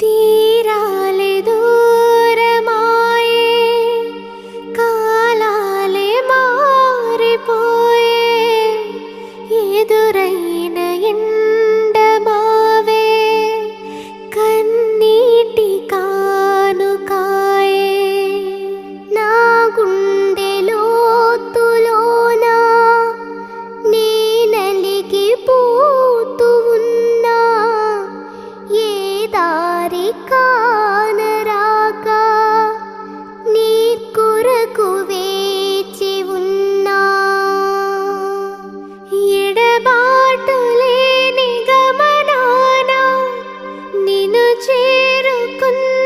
తీరాలే దూరమాయే, కాలాలే మారిపోయే, ఎదురైన ఎండమావే కన్నీటి కానుకాయే. నా గుండె లోతులోన నీ నలిగిపోతూ ఉన్నా, ఏ దారి కానరాక నీ కొరకు వేచి ఉన్నా. ఎడబాటు లేని గమనాన నిన్ను చేరుకున్న